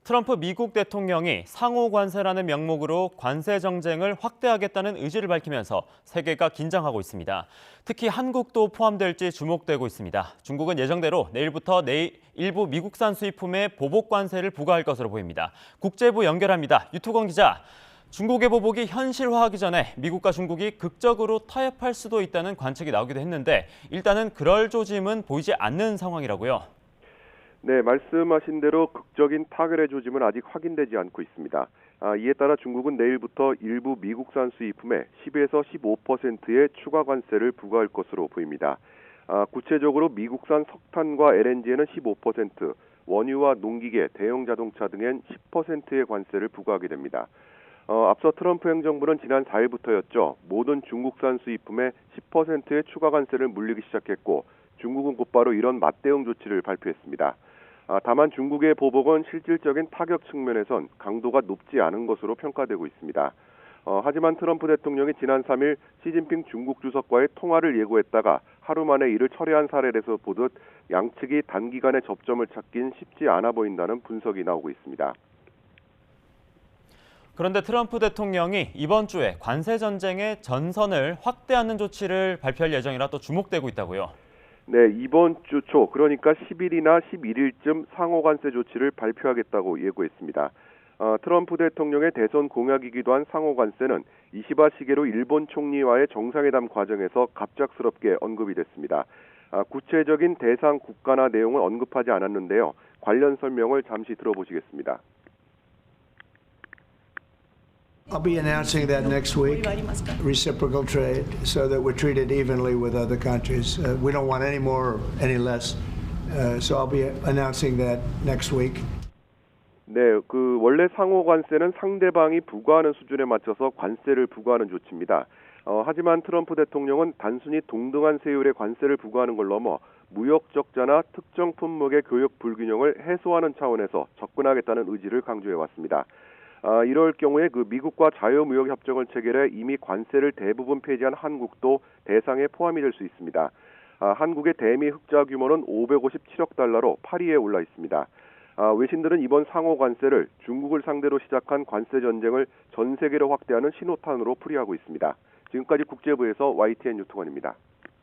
트럼프 미국 대통령이 상호 관세라는 명목으로 관세 정쟁을 확대하겠다는 의지를 밝히면서 세계가 긴장하고 있습니다. 특히 한국도 포함될지 주목되고 있습니다. 중국은 예정대로 내일부터 일부 미국산 수입품에 보복 관세를 부과할 것으로 보입니다. 국제부 연결합니다. 유투건 기자. 중국의 보복이 현실화하기 전에 미국과 중국이 극적으로 타협할 수도 있다는 관측이 나오기도 했는데 일단은 그럴 조짐은 보이지 않는 상황이라고요. 네, 말씀하신 대로 극적인 타결의 조짐은 아직 확인되지 않고 있습니다. 이에 따라 중국은 내일부터 일부 미국산 수입품에 10에서 15%의 추가 관세를 부과할 것으로 보입니다. 구체적으로 미국산 석탄과 LNG에는 15%, 원유와 농기계, 대형 자동차 등엔 10%의 관세를 부과하게 됩니다. 앞서 트럼프 행정부는 지난 4일부터였죠. 모든 중국산 수입품에 10%의 추가 관세를 물리기 시작했고 중국은 곧바로 이런 맞대응 조치를 발표했습니다. 다만 중국의 보복은 실질적인 타격 측면에선 강도가 높지 않은 것으로 평가되고 있습니다. 하지만 트럼프 대통령이 지난 3일 시진핑 중국 주석과의 통화를 예고했다가 하루 만에 이를 철회한 사례에서 보듯 양측이 단기간에 접점을 찾긴 쉽지 않아 보인다는 분석이 나오고 있습니다. 그런데 트럼프 대통령이 이번 주에 관세 전쟁의 전선을 확대하는 조치를 발표할 예정이라 또 주목되고 있다고요. 네, 이번 주 초 그러니까 10일이나 11일쯤 상호 관세 조치를 발표하겠다고 예고했습니다. 트럼프 대통령의 대선 공약이기도 한 상호 관세는 이시바 시게루 일본 총리와의 정상회담 과정에서 갑작스럽게 언급이 됐습니다. 구체적인 대상 국가나 내용은 언급하지 않았는데요. 관련 설명을 잠시 들어보시겠습니다. I'll be announcing that next week, reciprocal trade, so that we're treated evenly with other countries. We don't want any more or any less. So I'll be announcing that next week. 네, 원래 상호 관세는 상대방이 부과하는 수준에 맞춰서 관세를 부과하는 조치입니다. 하지만 트럼프 대통령은 단순히 동등한 세율의 관세를 부과하는 걸 넘어 무역 적자나 특정 품목의 교역 불균형을 해소하는 차원에서 접근하겠다는 의지를 강조해 왔습니다. 이럴 경우에 미국과 자유무역 협정을 체결해 이미 관세를 대부분 폐지한 한국도 대상에 포함이 될 수 있습니다. 한국의 대미 흑자 규모는 557억 달러로 8위에 올라 있습니다. 외신들은 이번 상호 관세를 중국을 상대로 시작한 관세 전쟁을 전 세계로 확대하는 신호탄으로 풀이하고 있습니다. 지금까지 국제부에서 YTN 유통원입니다.